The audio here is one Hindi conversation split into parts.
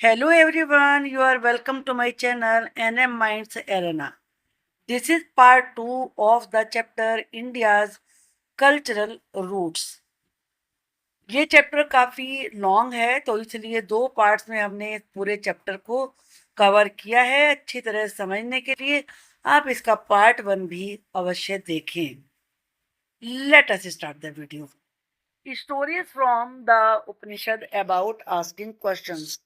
Hello everyone, you are welcome to my channel NM Minds Arena. This is part 2 of the chapter India's Cultural Roots. ये चैप्टर काफी लॉन्ग है तो इसलिए दो पार्ट्स में हमने इस पूरे चैप्टर को कवर किया है। अच्छी तरह समझने के लिए आप इसका पार्ट 1 भी अवश्य देखें। Let us start the video. Stories from the Upanishad about asking questions.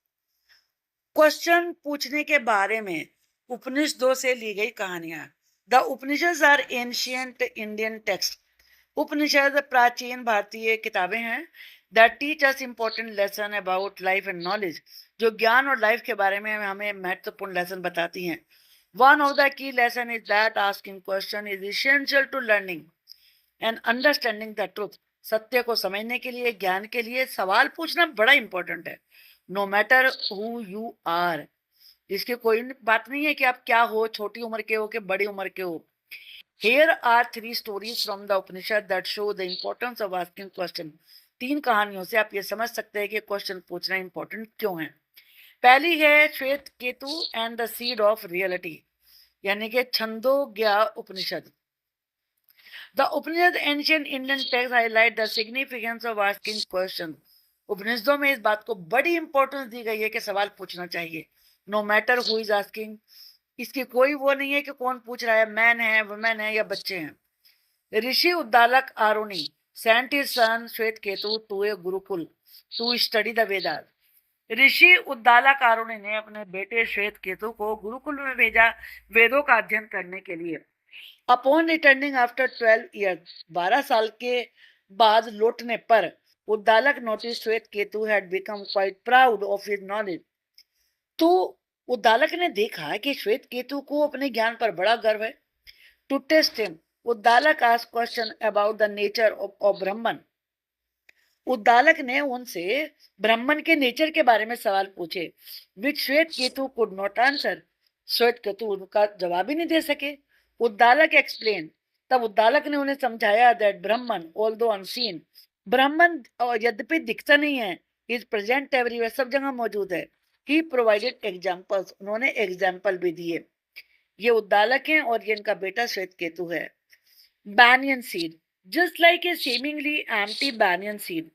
Question पूछने के बारे में उपनिषदों से ली गई कहानियां। The Upanishad are ancient Indian text. Upanishad प्राचीन भारतीय किताबें हैं that teach us important lesson about life and knowledge, जो ज्ञान और लाइफ के बारे में हमें महत्वपूर्ण लेसन बताती हैं। One of the key lesson is that asking question is essential to learning and understanding the truth. सत्य को समझने के लिए, ज्ञान के लिए सवाल पूछना बड़ा इंपॉर्टेंट है। No matter who you are, इसकी कोई बात नहीं है कि आप क्या हो, छोटी उम्र के हो कि बड़ी उम्र के हो। Here are three stories from the Upanishad that show the importance of asking question. 3 कहानियों से आप ये समझ सकते हैं कि क्वेश्चन पूछना इंपॉर्टेंट क्यों है। पहली है श्वेत Ketu and the seed of reality, यानी कि छंदोग्या उपनिषद। The Upanishad ancient Indian texts highlight the significance of asking questions. उपनिषदों में इस बात को बड़ी इंपॉर्टेंस दी गई है कि सवाल पूछना चाहिए। No matter who is asking, इसकी कोई वो नहीं है कि कौन पूछ रहा है, मैन है, वुमेन है या बच्चे हैं। Rishi Uddalaka Aruni sent his son Shvetaketu to a gurukul to study the Vedas. Rishi Uddalaka Aruni ने अपने बेटे श्वेत केतु को गुरुकुल में भेजा वेदों का अध्ययन करने के लिए। अपॉन रिटर्निंग आफ्टर 12 ईयर्स, 12 साल के बाद लौटने पर उद्दालक नोटिस श्वेत Ketu had become quite proud of his knowledge. तो उद्दालक ने देखा कि श्वेत केतु को अपने ज्ञान पर बड़ा गर्व है। To test him, Uddalaka asked question about the nature of Brahman. Uddalaka ने उनसे ब्राह्मण के नेचर के बारे में सवाल पूछे, विच श्वेत केतु कुड नॉट आंसर। श्वेत केतु उनका जवाब ही नहीं दे सके। उद्दालक एक्सप्लेन, तब उद्दालक ने उन्हें समझाया दैट ब्राह्मण ऑल्दो अनसीन, ब्राह्मण यद्यपि दिखता नहीं है, इज प्रेजेंट एवरीवेयर, सब जगह मौजूद है। ही प्रोवाइडेड एग्जाम्पल्स, उन्होंने एग्जाम्पल भी दिए। ये उद्दालक हैं और ये इनका बेटा श्वेत केतु है। Banyan seed, just like a seemingly empty banyan seed,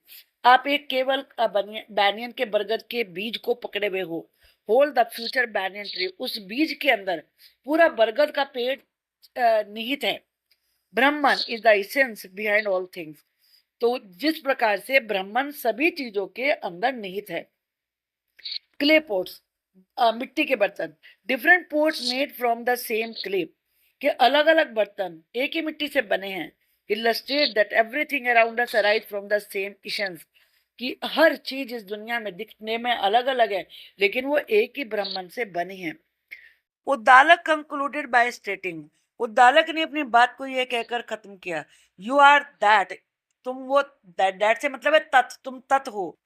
आप एक केवल बैनियन के बरगद के बीज को पकड़े हुए हो। Hold the future banyan tree, उस बीज के अंदर पूरा बरगद का पेड़ निहित है। Brahman is the essence behind all things, तो जिस प्रकार से ब्रह्मन सभी चीजों के अंदर निहित है। क्ले पोट्स, मिट्टी के बर्तन, different pots made from the same clay, के अलग अलग बर्तन एक ही मिट्टी से बने हैं। Illustrate that everything around us arise from the same essence, कि हर चीज इस दुनिया में दिखने में अलग अलग है लेकिन वो एक ही ब्रह्मन से बनी है। Uddalaka concluded by stating, Uddalaka ने अपनी बात को यह कहकर खत्म किया, यू आर दैट, तुम वो, दैट से मतलब है तत्, तुम तत् हो,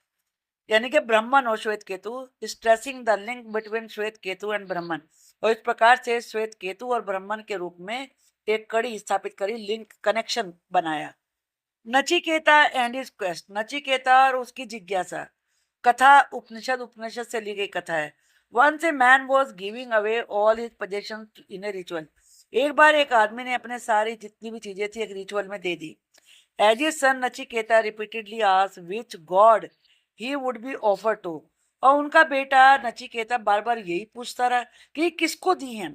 यानी कि ब्रह्मन और श्वेत Ketu. Stressing the link between श्वेत केतु एंड ब्रह्मन, और इस प्रकार से श्वेत केतु और ब्रह्मन के रूप में एक कड़ी स्थापित करी, लिंक, कनेक्शन बनाया। Nachiketa and his quest, Nachiketa और उसकी जिज्ञासा। कथा उपनिषद, उपनिषद से ली गई कथा है। Once a man was giving away all his possessions in a ritual, एक बार एक आदमी ने अपने सारी जितनी भी चीजें थी एक रिचुअल में दे दी। As his son Nachiketa repeatedly asked which god he would be offer to, और उनका बेटा नचिकेता बार बार यही पूछता रहा कि किसको दी हैं।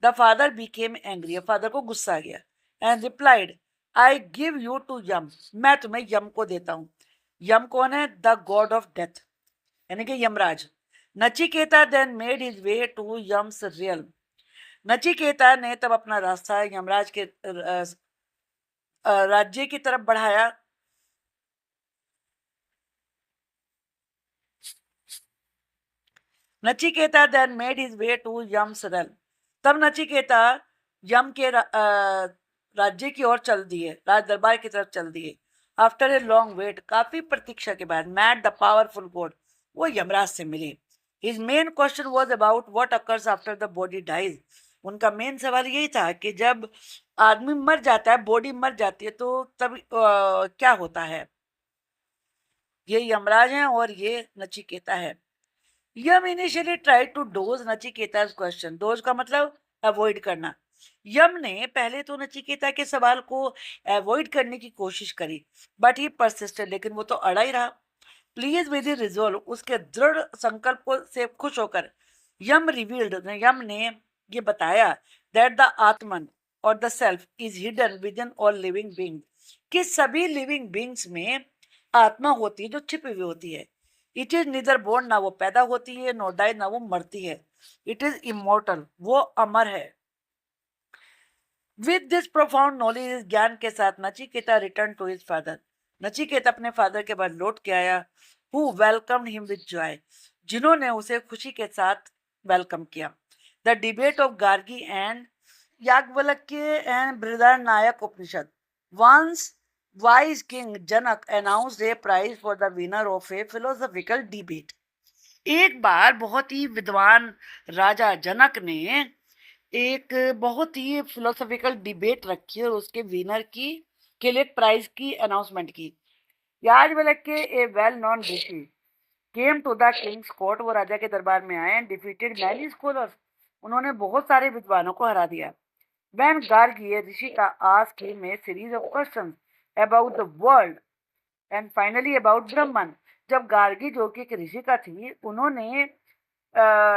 The father became angry, father को गुस्सा आ गया। And replied, I give you to Yama, मैं तुम्हें यम को देता हूं। यम कौन है? द गॉड ऑफ डेथ, यानी कि Yamraj. Nachiketa then made his way to Yam's realm, Nachiketa ने तब अपना रास्ता यमराज के राज्य की तरफ बढ़ाया। Nachiketa then made his way to Yam's realm, तब नचिकेता यम के राज्य की ओर चल दिए, राज दरबार की तरफ चल दिए। आफ्टर ए लॉन्ग वेट, काफी प्रतीक्षा के बाद, मैट द पावरफुल गॉड, वो यमराज से मिले। His main question was about what occurs after the body dies, उनका मेन सवाल यही था कि जब आदमी मर जाता है, बॉडी मर जाती है, तो तब क्या होता है। ये यमराज हैं और ये नचिकेता है। Yama initially tried to dodge Nachiketa's question. Dodge का मतलब अवॉइड करना। यम ने पहले तो नचिकेता के सवाल को अवॉइड करने की कोशिश करी, बट ही परसिस्टेड, लेकिन वो तो अड़ा ही रहा। प्लीज विद रिजोल्व, उसके दृढ़ संकल्प को से खुश होकर यम रिवील्ड, यम ने ये बताया दैट द आत्मन और the self is hidden with in all living being, कि सभी लिविंग बीइंग्स में आत्मा होती है जो छिपी हुई होती है। इट इज निदर बोर्न, ना वो पैदा होती है, नो डाई, ना वो मरती है। इट इज इमोर्टल, वो अमर है। विद दिस प्रोफाउंड नॉलेज, ज्ञान के साथ Nachiketa return to his father, Nachiketa अपने फादर के बाद लौट के आया। Who welcomed him with joy, जिन्होंने उसे खुशी के साथ वेलकम किया। The debate of Gargi and Yajnavalkya and Brihadaranyaka Upanishad, once wise king Janak announced a prize for the winner of a philosophical debate। एक बार बहुत ही विद्वान राजा जनक ने एक बहुत ही फिलोसॉफिकल डिबेट रखी और उसके विनर की के लिए प्राइज की अनाउंसमेंट की। Yajnavalkya, a well known rishi, came to the king's court, वो राजा के दरबार में आए एंड डिफीटेड मैनी स्कॉलर्स, उन्होंने बहुत सारे विद्वानों को हरा दिया। व्हेन गार्गी ऋषि का asked him a series of questions about the world and finally about Brahman, जब गार्गी जो कि एक ऋषिका थी, उन्होंने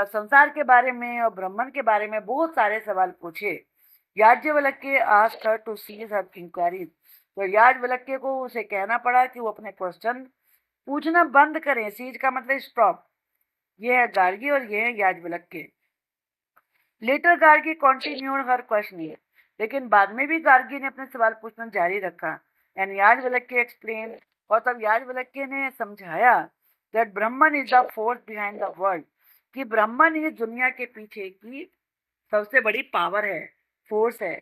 संसार के बारे में और ब्रह्मन के बारे में बहुत सारे सवाल पूछे। Yajnavalkya asked her to cease her inquiries, तो याज्ञवल्क्य को उसे कहना पड़ा कि वो अपने क्वेश्चन पूछना बंद करें। सीज का मतलब स्टॉप। ये है गार्गी और ये है याज्ञवल्क्य। लेटर गार्गी कंटिन्यूड हर क्वेश्चनिंग, लेकिन बाद में भी गार्गी ने अपने सवाल पूछना जारी रखा। एंड याज्ञवल्क्य एक्सप्लेन, और तब याज्ञवल्क्य ने समझाया that Brahman is the force behind the world, कि ब्रह्मन ही दुनिया के पीछे की सबसे बड़ी पावर है, फोर्स है।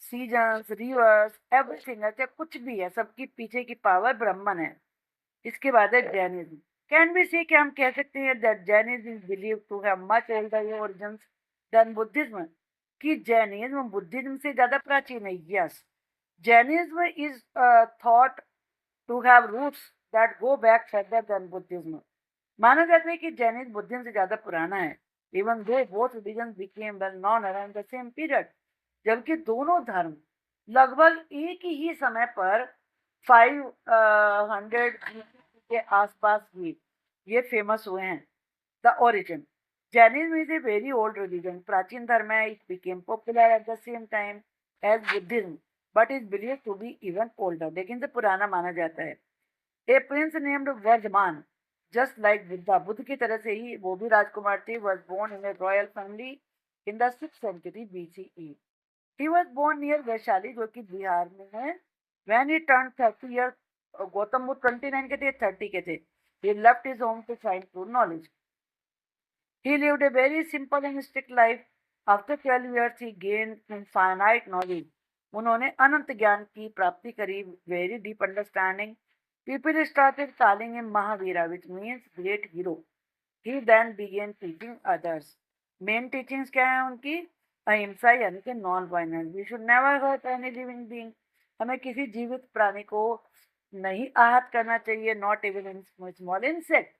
सीजन्स, रिवर्स, एवरीथिंग, ऐसे कुछ भी है, सबकी पीछे की पावर ब्रह्मन है। इसके बाद है जैनिज्म। कैन बी से, कि हम कह सकते हैं that Jainism is believe to have much older origins than Buddhism, कि जैनिज्म बुद्धिज्म से ज्यादा प्राचीन है। Yes, Jainism is thought to have roots that go back further than Buddhism. माना जाता है कि जैनिज्म बुद्धिज्म से ज्यादा पुराना है। Even though both religion became well known around the same period, जबकि दोनों धर्म लगभग एक ही समय पर 500 के आसपास ही ये फेमस हुए हैं। The origin, Jainism is a very old religion, प्राचीन धर्म है। It became popular at the same time as Buddhism, but is believe to be even older, लेकिन से पुराना माना जाता है। A prince named Vardhamana, just like Buddha, Buddha की तरह से ही वो भी राजकुमार थे, was born in a royal family in the 6th century BCE। He was born near Vaishali, जो कि बिहार में है। When he turned 30 years, Gautam Buddha 29 के थे, 30 के थे। He left his home to find true knowledge। He lived a very simple and strict life। After 12 years, he gained infinite knowledge। उन्होंने अनंत ज्ञान की प्राप्ति करी, very deep understanding। People started calling him Mahavira, which means great hero। He then began teaching others। Main teachings क्या है उनकी? अहिंसा, यानी कि non violence. We should never hurt any living being, हमें किसी जीवित प्राणी को नहीं आहत करना चाहिए। नॉट इवन स्मॉल इंसेक्ट,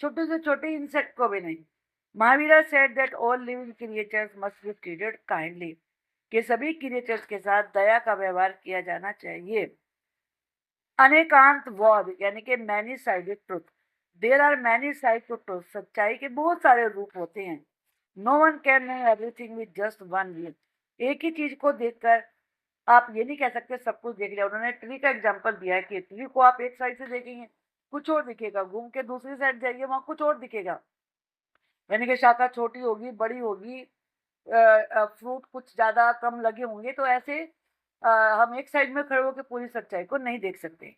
छोटे से छोटे इंसेक्ट को भी नहीं। Mahavira said that all living creatures must be treated kindly, कि सभी क्रिएचर्स के साथ दया का व्यवहार किया जाना चाहिए। अनेकांत वाद, यानी कि many sided truth. There are many side to truth, सच्चाई के बहुत सारे रूप होते हैं। No one can know everything with just one view, एक ही चीज को देखकर आप ये नहीं कह सकते सब कुछ देख लिया। उन्होंने ट्री का एग्जाम्पल दिया है कि ट्री को आप एक साइड से देखेंगे कुछ और दिखेगा, घूम के दूसरी साइड जाइए वहां कुछ और दिखेगा, यानी कि शाखा छोटी होगी, बड़ी होगी, फ्रूट कुछ ज्यादा कम लगे होंगे। तो ऐसे हम एक साइड में खड़े होकर पूरी सच्चाई को नहीं देख सकते।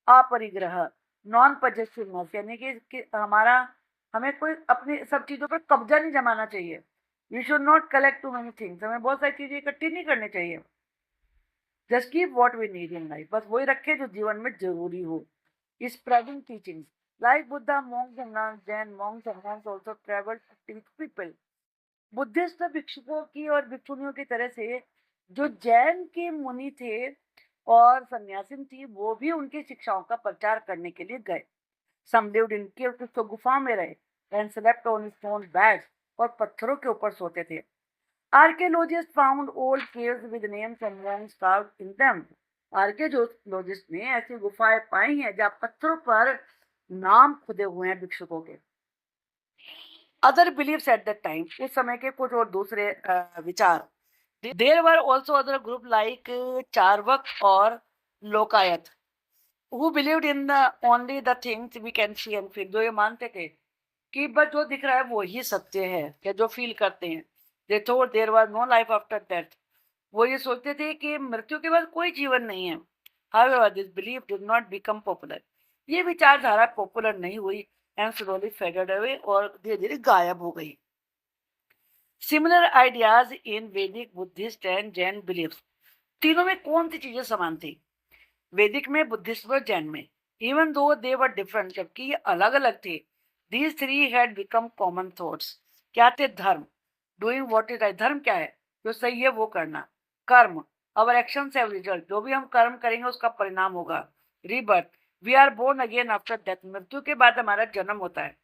अपरिग्रह, नॉन पजेसिवनेस, यानी कि हमारा हमें कोई अपनी सब चीजों पर कब्जा नहीं जमाना चाहिए। We should not collect too many things, हमें बहुत सारी चीजें इकट्ठी नहीं करनी चाहिए। Just keep what we need in life, बस वही रखे जो जीवन में जरूरी हो। Spreading teachings like Buddha, monks and nuns, Jain monks and nuns also traveled to teach people। Buddhist भिक्षुकों की और भिक्षुणियों की तरह से जो जैन के मुनि थे और सन्यासिन थी, वो भी उनकी शिक्षाओं का प्रचार करने के लिए गए। सम लिव्ड इन केव्स, तो गुफा में रहे। and slept on stone beds, और पत्थरों के ऊपर सोते थे. Archaeologists found old caves with names and monks carved in them. Archaeologist ने ऐसी गुफाएं पाई हैं जहाँ पत्थरों पर नाम खुदे हुए हैं भिक्षुकों के. Other believes at that time, उस समय के कुछ और दूसरे विचार. There were also other group like Charvaka और Lokayata who believed in only the things we can see and feel. जो ये मानते थे कि बस जो दिख रहा है वो ही सत्य है, या जो फील करते हैं. They thought there was no life after death. वो ये सोचते थे कि मृत्यु के बाद कोई जीवन नहीं है. However, this belief did not become popular. ये विचारधारा पॉपुलर नहीं हुई and slowly faded away, और धीरे धीरे गायब हो गई. Similar ideas in Vedic, Buddhist and Jain beliefs. तीनों में कौन सी चीजें समान थी? वैदिक में, बुद्धिस्ट और जैन में. Even though they were different, जबकि ये अलग अलग थे. These three had become common thoughts. क्या थे? धर्म, डूइंग व्हाट इज राइट. धर्म क्या है? जो सही है वो करना. कर्म, अवर एक्शंस हैव रिजल्ट. जो भी हम कर्म करेंगे उसका परिणाम होगा. Rebirth, we are born again after death. मृत्यु के बाद हमारा जन्म होता है.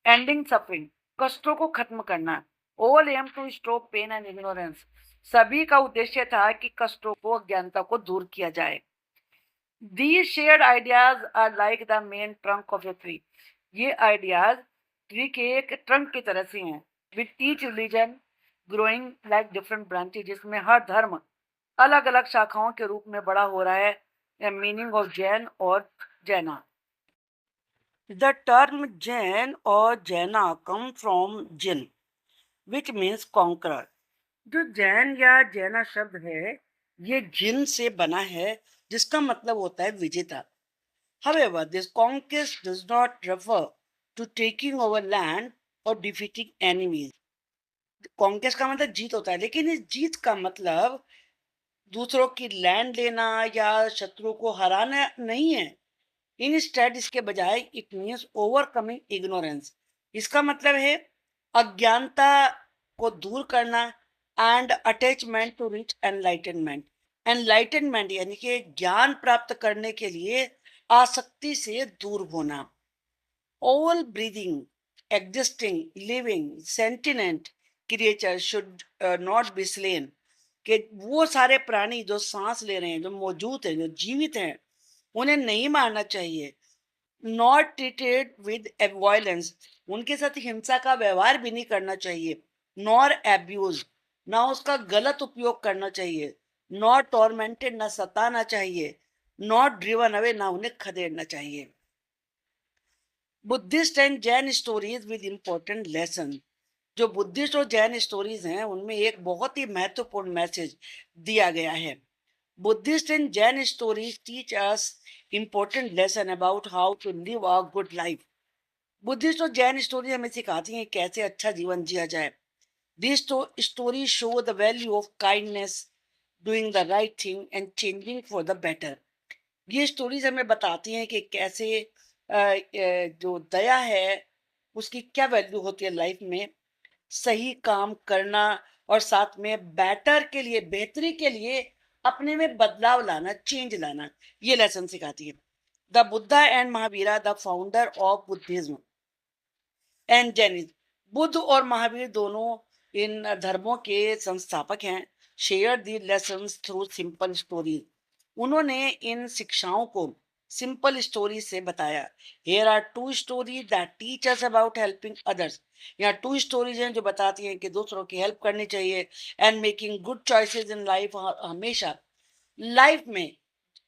एंडिंग सफरिंग, कष्टों को खत्म करना. All aim to stop pain and ignorance. सभी का उद्देश्य था कि कष्टों को, अज्ञानता को दूर किया जाए. These shared ideas are like the main trunk of a tree. ये आइडियाज ट्री के एक ट्रंक की तरह से हैं. With each religion growing like different branches, जिसमें हर धर्म अलग अलग शाखाओं के रूप में बड़ा हो रहा है. The meaning of Jain और Jaina. The term Jain or Jaina come from Jin, which means conqueror. जो जैन या जैना शब्द है ये जिन से बना है, जिसका मतलब होता है विजेता. However, this conquest does not refer to taking over land or defeating enemies. Conquest का मतलब जीत होता है, लेकिन इस जीत का मतलब दूसरों की लैंड लेना या शत्रु को हराना नहीं है. Instead, इसके बजाय इट मीन्स ओवरकमिंग इग्नोरेंस. इसका मतलब है अज्ञानता को दूर करना and attachment to reach enlightenment. Enlightenment यानी कि ज्ञान प्राप्त करने के लिए आसक्ति से दूर होना. All breathing, existing, living, sentient creature should not be slain. कि वो सारे प्राणी जो सांस ले रहे हैं, जो मौजूद हैं, जो जीवित हैं, उन्हें नहीं मारना चाहिए. नॉट ट्रीटेड विद वायलेंस, उनके साथ हिंसा का व्यवहार भी नहीं करना चाहिए. नॉर एब्यूज, ना उसका गलत उपयोग करना चाहिए. नॉट टॉर्मेंटेड, ना सताना चाहिए. नॉट ड्रिवन अवे, ना उन्हें खदेड़ना चाहिए. Buddhist and Jain stories with important lesson. जो बुद्धिस्ट और जैन स्टोरीज हैं उनमें एक बहुत ही महत्वपूर्ण मैसेज दिया गया है. Buddhist and Jain stories teach us important lesson about how to live a good life. Buddhist और जैन स्टोरी हमें सिखाती हैं कैसे अच्छा जीवन जिया जाए. These stories show the value of kindness, doing the right thing and changing for the better. ये स्टोरीज हमें बताती हैं कि कैसे जो दया है उसकी क्या वैल्यू होती है लाइफ में. सही काम करना और साथ में बेटर के लिए, बेहतरी के लिए अपने में बदलाव लाना, चेंज लाना, ये लेसन सिखाती है. The Buddha and Mahavira, the founder of Buddhism and Jainism. Buddha और महावीर दोनों इन धर्मों के संस्थापक हैं. Share the lessons through simple stories. उन्होंने इन शिक्षाओं को सिंपल स्टोरी से बताया. Here are two stories that teach us about helping others. यहाँ टू स्टोरीज हैं जो बताती हैं कि दूसरों की हेल्प करनी चाहिए. And making good choices in life. हमेशा लाइफ में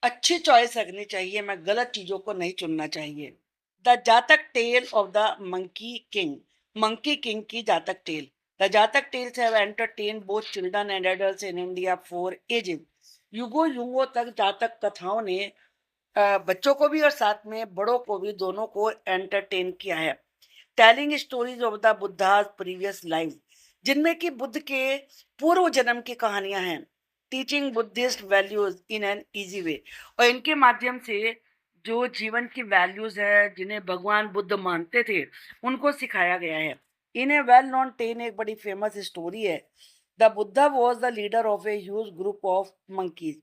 अच्छी चॉइस रखनी चाहिए, मैं गलत चीजों को नहीं चुनना चाहिए. The Jataka tale of the monkey king. Monkey king की Jataka tale. The Jataka tales have entertained both children and adults in India for ages. युगों युगों तक जातक कथाओं ने बच्चों को भी और साथ में बड़ों को भी, दोनों को एंटरटेन किया है. Telling stories of the Buddha's previous life, जिनमें कि बुद्ध के पूर्व जन्म की कहानियां हैं. Teaching Buddhist values in an easy way. और इनके माध्यम से जो जीवन की वैल्यूज है, जिन्हें भगवान बुद्ध मानते थे, उनको सिखाया गया है. इन ए वेल नोन टेन, एक बड़ी फेमस स्टोरी है. The Buddha was the leader of a huge group of monkeys.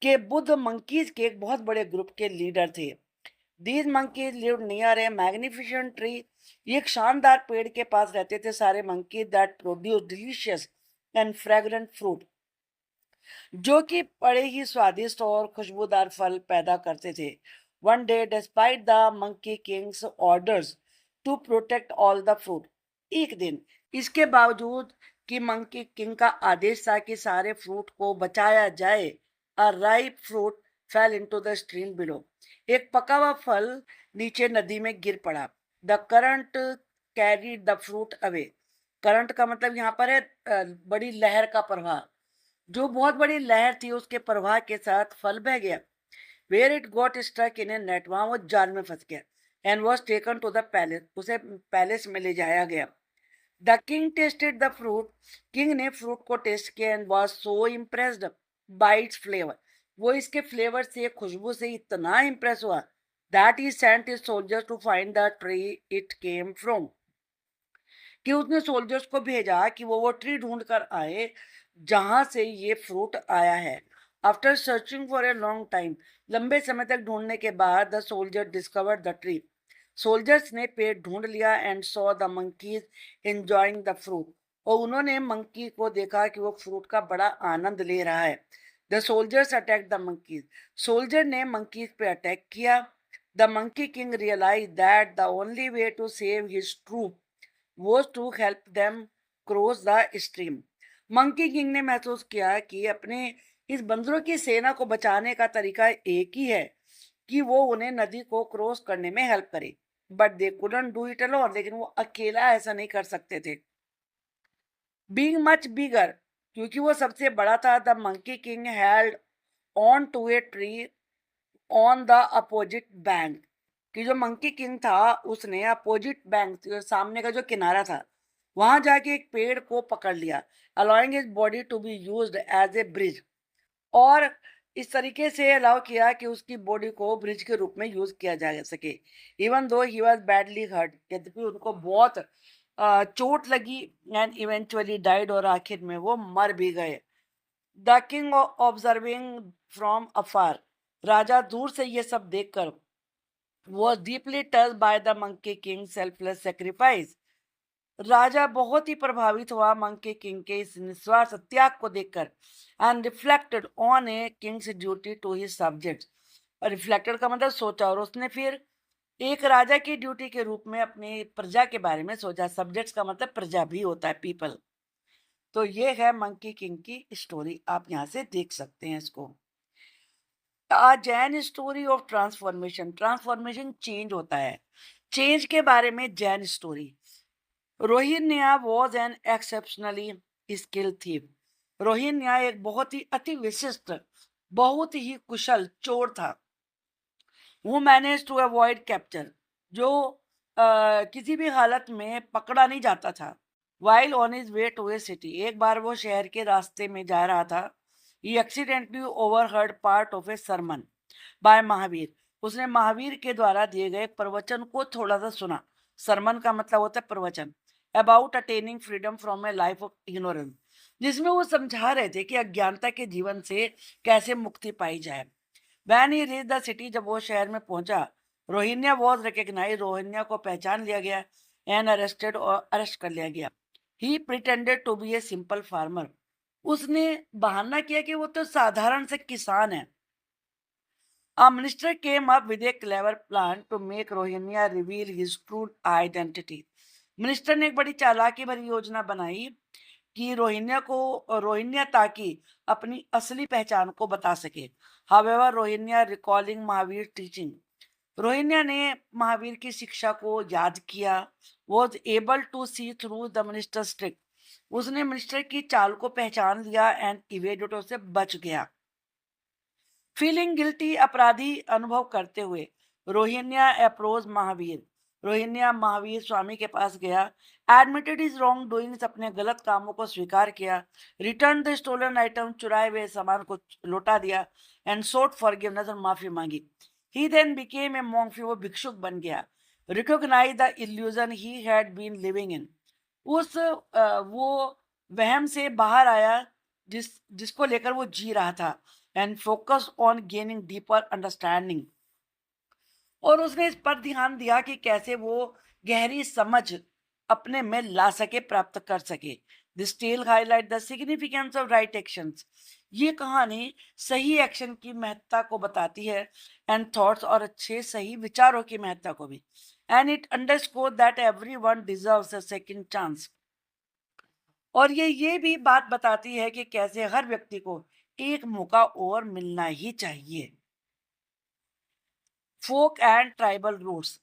के बुद्ध मंकीज के एक बहुत बड़े ग्रुप के लीडर थे. These monkeys lived near a magnificent tree. ये एक शानदार पेड़ के पास रहते थे सारे monkey that produce delicious and fragrant fruit, जो कि बड़े ही स्वादिष्ट और खुशबूदार फल पैदा करते थे. One day despite the monkey king's orders to protect all the fruit. एक दिन इसके बावजूद कि मंकी किंग का आदेश था कि सारे फ्रूट को बचाया जाए, a ripe fruit fell into the stream below. एक पका हुआ फल नीचे नदी में गिर पड़ा. The current carried the fruit away. Current का मतलब यहाँ पर है बड़ी लहर का प्रवाह. जो बहुत बड़ी लहर थी उसके प्रवाह के साथ फल बह गया. Where it got struck in a net. वहां वो जाल में फंस गया. And was taken to the palace. उसे पैलेस में ले जाया गया. The king tasted the fruit. King ने फ्रूट को टेस्ट किया and was so impressed by its flavour. वो इसके फ्लेवर से, खुशबू से इतना इम्प्रेस हुआ that he sent his soldiers to find the tree it came from. कि उसने सोल्जर्स को भेजा कि वो ट्री ढूंढ कर आए जहां से ये फ्रूट आया है. After searching for a long time. लंबे समय तक ढूंढने के बाद the soldier discovered the tree. Soldiers ने पेड़ ढूंढ लिया and saw the monkeys enjoying the fruit. और उन्होंने मंकी को देखा कि वो फ्रूट का बड़ा आनंद ले रहा है. The soldiers attack the monkeys. Soldier ने मंकीज पे अटैक किया. The monkey king realize that the only way to save his troop was to help them cross the stream. Monkey king ने महसूस किया कि अपने इस बंदरों की सेना को बचाने का तरीका एक ही है कि वो उन्हें नदी को क्रॉस करने में हेल्प करे. But they couldn't do it alone. लेकिन वो अकेला ऐसा नहीं कर सकते थे. बीइंग मच बिगर, क्योंकि वो सबसे बड़ा था, the monkey king held on to a tree on the opposite bank. कि जो मंकी किंग था उसने अपोजिट बैंक, सामने का जो किनारा था, वहां जाके एक पेड़ को पकड़ लिया. Allowing his body to be used as a bridge. और इस तरीके से अलाउ किया कि उसकी बॉडी को ब्रिज के रूप में यूज किया जा सके. Even though he was badly hurt. यद्यपि उनको बहुत चोट लगी. And eventually died. और आखिर में वो मर भी गए. द किंग ऑब्जर्विंग फ्रॉम अफार. राजा दूर से ये सब देखकर was deeply touched by the monkey king's selfless sacrifice. राजा बहुत ही प्रभावित हुआ मंकी किंग के इस निस्वार्थ त्याग को देखकर. And reflected on a king's duty to his subjects. और रिफ्लेक्टेड का मतलब सोचा, और उसने फिर एक राजा की ड्यूटी के रूप में अपनी प्रजा के बारे में सोचा. सब्जेक्ट्स का मतलब प्रजा भी होता है, पीपल. तो ये है मंकी किंग की स्टोरी. आप यहाँ से देख सकते हैं इसको. Jain story of transformation. Transformation change होता है. चेंज के बारे में Jain story. Rohinya was an exceptionally skill thief. Rohinya एक बहुत ही अति विशिष्ट, बहुत ही कुशल चोर था. वो मैनेज टू अवॉइड कैप्चर. जो किसी भी हालत में पकड़ा नहीं जाता था. While on his way to a city. एक बार वो शहर के रास्ते में जा रहा था. He accidentally overheard part of a sermon by Mahavira. उसने महावीर के द्वारा दिए गए प्रवचन को थोड़ा सा सुना. सरमन का मतलब होता है प्रवचन. About attaining freedom from A life of ignorance. जिसमें वो समझा रहे थे कि अज्ञानता के जीवन से कैसे मुक्ति पाई जाए. When he reach the city. जब वो शहर में पहुंचा, रोहिन्या वॉज रिकग्नाइज. रोहिन्या को पहचान लिया गया. And arrested. और अरेस्ट कर लिया गया. He pretended to be a simple farmer. उसने बहाना किया कि वो तो साधारण से किसान है. A minister came up with a clever plan to make Rohingya reveal his true identity. Minister ने एक बड़ी चालाकी भरी योजना बनाई कि रोहिन्या ताकि अपनी असली पहचान को बता सके. However, Rohinya recalling Mahavira teaching. Rohinya ने महावीर की शिक्षा को याद किया. Was able to see through the minister's trick. उसने मिनिस्टर की चाल को पहचान लिया एंड इवेडेड. से बच गया. Feeling guilty. अपराधी अनुभव करते हुए रोहिन्या अप्रोच महावीर. रोहिन्या महावीर स्वामी के पास गया. Admitted his wrong doings. अपने गलत कामों को स्वीकार किया. Return the stolen item. चुराए हुए सामान को लौटा दिया. And sought forgiveness. और माफी मांगी. He then became a monk. वो भिक्षुक बन गया. Recognize the illusion he had been living in. वो वहम से बाहर आया जिसको लेकर वो जी रहा था. And focus on gaining deeper understanding. और उसने इस पर ध्यान दिया कि कैसे वो गहरी समझ अपने में ला सके, प्राप्त कर सके। This tale highlight the significance of right actions. ये कहानी सही एक्शन की महत्ता को बताती है, एंड थॉट्स, और अच्छे सही विचारों की महत्ता को भी। And it underscore that everyone deserves a second chance. और ये भी बात बताती है कि कैसे हर व्यक्ति को एक मौका और मिलना ही चाहिए। Folk and tribal roots.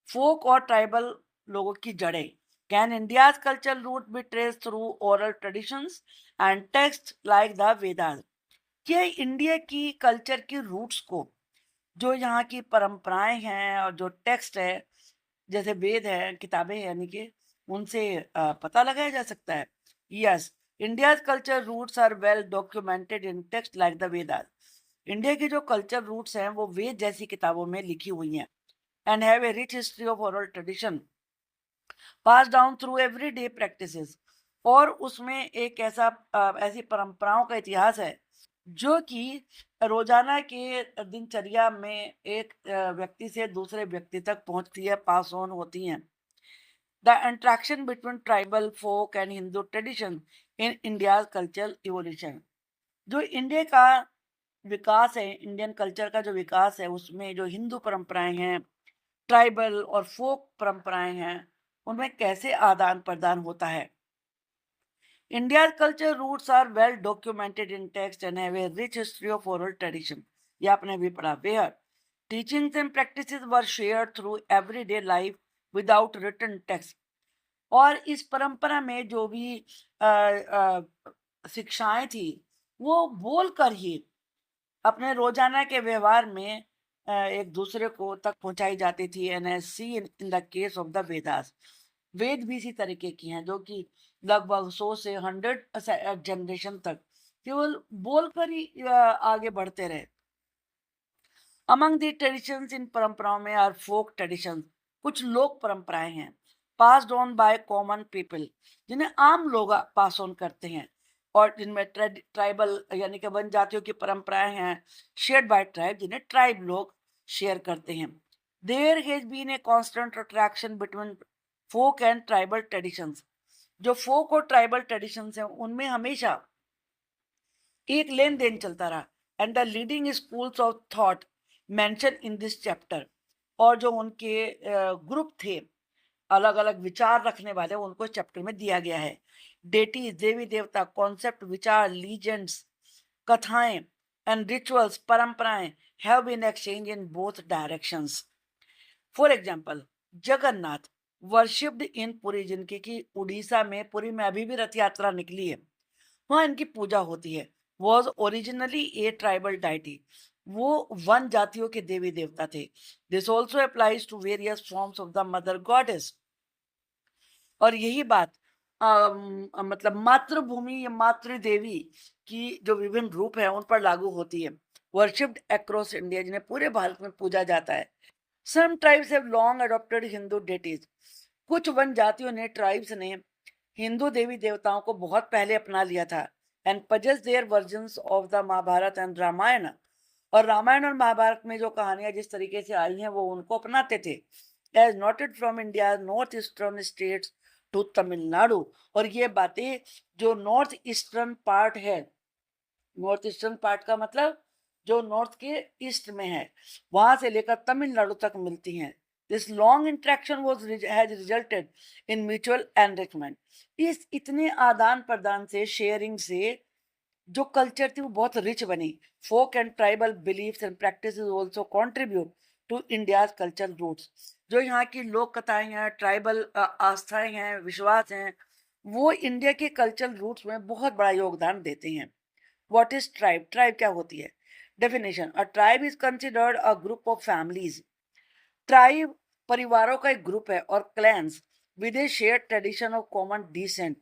Folk और ट्राइबल लोगों की जड़ें। Can India's culture root be trace through oral traditions and text like the Vedas. ये इंडिया की कल्चर की रूट्स को, जो यहाँ की परंपराएं हैं और जो टेक्स्ट है, जैसे वेद है, किताबें हैं, यानी कि उनसे पता लगाया जा सकता है। Yes, India's culture roots are well documented in text like the Vedas. India की जो कल्चर रूट्स हैं वो वेद जैसी किताबों में लिखी हुई हैं, and have a rich history of oral tradition passed down through everyday practices। और उसमें एक ऐसी परंपराओं का इतिहास है जो कि रोजाना के दिनचर्या में एक व्यक्ति से दूसरे व्यक्ति तक पहुंचती है, पास ऑन होती हैं। The interaction between tribal folk and Hindu tradition in India cultural evolution. जो इंडिया का विकास है, इंडियन कल्चर का जो विकास है, उसमें जो हिंदू परंपराएं हैं, ट्राइबल और फोक परंपराएं हैं, उनमें कैसे आदान प्रदान होता है। India culture roots are well documented in text and have a rich history of oral tradition. ये आपने भी पढ़ा। Where teachings and practices were shared through everyday life without written text. और इस परंपरा में जो भी शिक्षाएं थी वो बोलकर ही अपने रोजाना के व्यवहार में एक दूसरे को तक पहुंचाई जाती थी। NSC in the case of the Vedas. Veda भी इसी तरीके की हैं, जो कि लगभग 100 से 100 जनरेशन तक केवल बोलकर ही आगे बढ़ते रहे। अमंग द ट्रेडिशंस, इन परंपराओं में आर फोक ट्रेडिशंस, कुछ लोक परंपराएं हैं, passed on by common people, जिन्हें आम लोग पास ऑन करते हैं, और जिनमें ट्राइबल यानी कि वन जातियों की परंपराएं हैं, शेयर्ड बाय ट्राइब, जिन्हें ट्राइब लोग शेयर करते हैं। There has been a constant attraction between folk and tribal traditions. जो फोक और ट्राइबल ट्रेडिशंस हैं उनमें हमेशा एक लेन देन चलता रहा। And the leading schools of thought mention in this chapter. और जो उनके ग्रुप थे, अलग अलग विचार रखने वाले, उनको चैप्टर में दिया गया है। डेटीज, देवी देवता, कॉन्सेप्ट, विचार, लीजेंड्स, कथाएं एंड रिचुअल्स, परंपराएं have been exchange in both directions. For example, Jagannath worshipped in Puri, जिनकी की उड़ीसा में, पुरी में अभी भी रथ यात्रा निकली है, वहाँ इनकी पूजा होती है। Was originally a tribal deity, वो वन जातियों के देवी देवता थे। This also applies to various forms of the mother goddess. और यही बात मतलब मातृभूमि या मातृदेवी की जो विभिन्न रूप है उन पर लागू होती है। वर्शिप्ड अक्रॉस इंडिया, जिन्हें पूरे भारत में पूजा जाता है। Some tribes have long adopted Hindu deities, कुछ वन जातियों ने, ट्राइब्स ने हिंदू देवी देवताओं को बहुत पहले अपना लिया था। And possess their versions of the Mahabharata and Ramayana. और रामायण और महाभारत में जो कहानियां जिस तरीके से आई हैं वो उनको अपनाते थे। As noted from India north eastern states to Tamil Nadu. और ये बातें जो नॉर्थ ईस्टर्न पार्ट है, नॉर्थ ईस्टर्न पार्ट का मतलब जो नॉर्थ के ईस्ट में है, वहां से लेकर तमिलनाडु तक मिलती हैं। This long interaction was has resulted in mutual enrichment. इस इतने आदान प्रदान से, शेयरिंग से, जो कल्चर थी वो बहुत रिच बनी। Folk and tribal beliefs and practices also contribute to India's culture roots. जो यहाँ की लोक कथाएं हैं, ट्राइबल आस्थाएं हैं, विश्वास हैं, वो इंडिया के कल्चर रूट्स में बहुत बड़ा योगदान देते हैं। What is tribe? ट्राइब क्या होती है? Definition: a tribe is considered a group of families. Tribe परिवारों का एक ग्रुप है, और clans with a share tradition of common descent,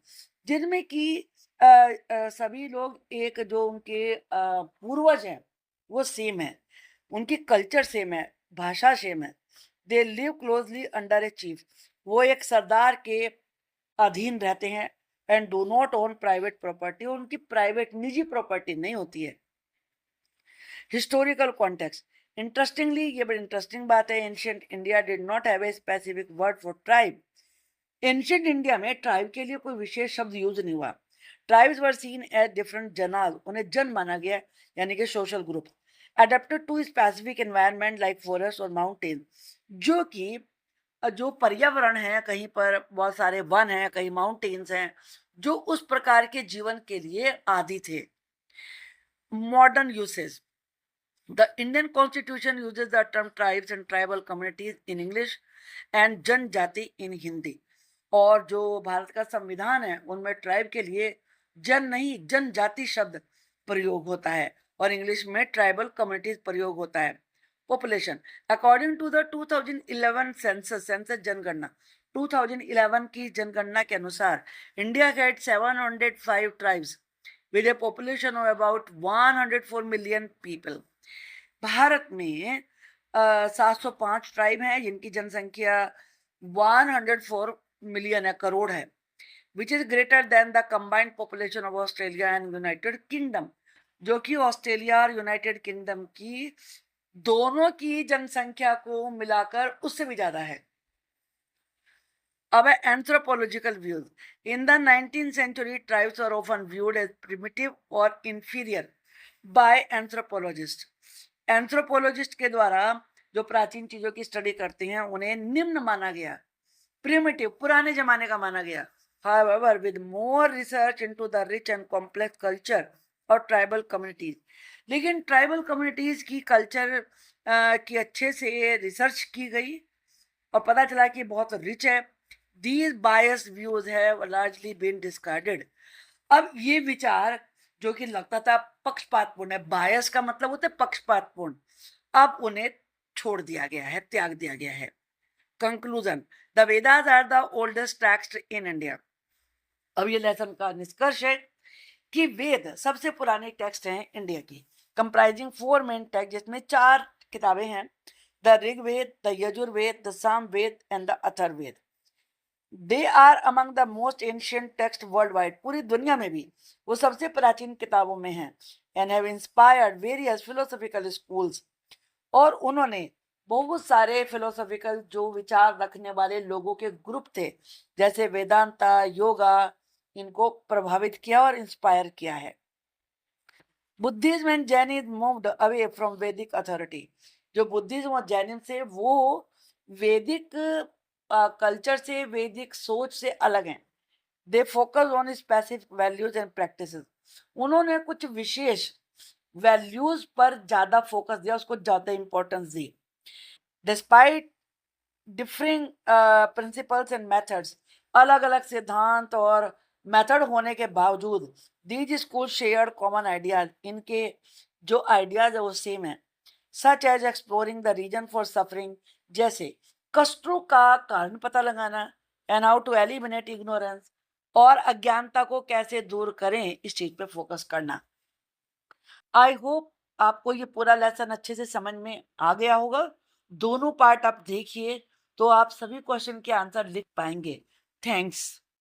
जिनमें कि सभी लोग, एक जो उनके पूर्वज हैं वो सेम है, उनकी कल्चर सेम है, भाषा सेम है। They live closely under a chief, वो एक सरदार के अधीन रहते हैं। And do not own private property, उनकी प्राइवेट निजी प्रॉपर्टी नहीं होती है। हिस्टोरिकल कॉन्टेक्स्ट: इंटरेस्टिंगली, ये बड़ी इंटरेस्टिंग बात है, ancient India did not have a specific word for tribe. Ancient India में ट्राइब के लिए कोई विशेष शब्द यूज नहीं हुआ। Tribes were seen as different जनाज, उन्हें जन माना गया, यानी कि social group, adapted to specific environment like forest और माउंटेन, जो कि जो पर्यावरण है, कहीं पर बहुत सारे वन हैं, कहीं माउंटेन्स हैं, जो उस प्रकार के जीवन के लिए आदि थे। Modern usage, the Indian constitution uses the term tribes and tribal communities in English and जनजाति इन हिंदी। और जो भारत का संविधान है उनमें ट्राइब के लिए जन नहीं जनजाति शब्द प्रयोग होता है और इंग्लिश में ट्राइबल कम्युनिटीज प्रयोग होता है। Population, according to the 2011 census, जनगणना 2011 की जनगणना के अनुसार India had 705 tribes with a population of about 104 million people। भारत में 705 ट्राइब हैं जिनकी जनसंख्या 104 मिलियन है, करोड़ है, which is greater than the combined population of Australia and United kingdom, जो कि ऑस्ट्रेलिया और यूनाइटेड किंगडम की दोनों की जनसंख्या को मिलाकर उससे भी ज्यादा है। अब है anthropological views. In the 19th century, tribes are often viewed as primitive or inferior by anthropologists। Anthropologist के द्वारा जो प्राचीन चीजों की स्टडी करते हैं उन्हें निम्न माना गया, प्रिमिटिव, पुराने जमाने का माना गया। However, with more research into the rich and complex culture और ट्राइबल कम्युनिटीज, लेकिन ट्राइबल कम्युनिटीज की कल्चर की अच्छे से रिसर्च की गई और पता चला कि बहुत रिच है। These biased views have largely been discarded। अब ये विचार जो कि लगता था पक्षपातपूर्ण है, बायस का मतलब होता है पक्षपातपूर्ण, अब उन्हें छोड़ दिया गया है, त्याग दिया गया है। Conclusion, the Vedas are the oldest text in India. अब ये लेसन का निष्कर्ष है कि वेद सबसे पुराने टेक्स्ट हैं इंडिया की, कंप्राइजिंग 4 मेन टेक्स्ट, जिसमें 4 किताबें हैं, the Rigveda, the Yajurveda, the Samaveda and the Atharvaveda. They are among the most ancient text worldwide, पूरी दुनिया में भी वो सबसे प्राचीन किताबों में हैं, and have inspired various philosophical schools, और उन्होंने बहुत सारे फिलोसॉफिकल जो विचार रखने वाले लोगों के ग्रुप थे, जैसे वेदांता, योगा, इनको प्रभावित किया और इंस्पायर किया है। Buddhism and Jainism moved away from वैदिक अथॉरिटी, जो बुद्धिज्म और जैनिज्म से वो वैदिक कल्चर से, वैदिक सोच से अलग हैं। They focus on specific values and practices, उन्होंने कुछ विशेष वैल्यूज पर ज्यादा फोकस दिया, उसको ज्यादा इंपॉर्टेंस दी। Despite differing principles and methods, अलग अलग सिद्धांत और मेथड होने के बावजूद these school share common ideas, इनके जो आइडियाज है वो सेम है। Such as exploring the reason for suffering, जैसे कष्टों का कारण पता लगाना, and how to eliminate ignorance, और अज्ञानता को कैसे दूर करें, इस चीज पे फोकस करना। आई होप आपको ये पूरा लेसन अच्छे से समझ में आ गया होगा। दोनों पार्ट आप देखिए तो आप सभी क्वेश्चन के आंसर लिख पाएंगे। थैंक्स।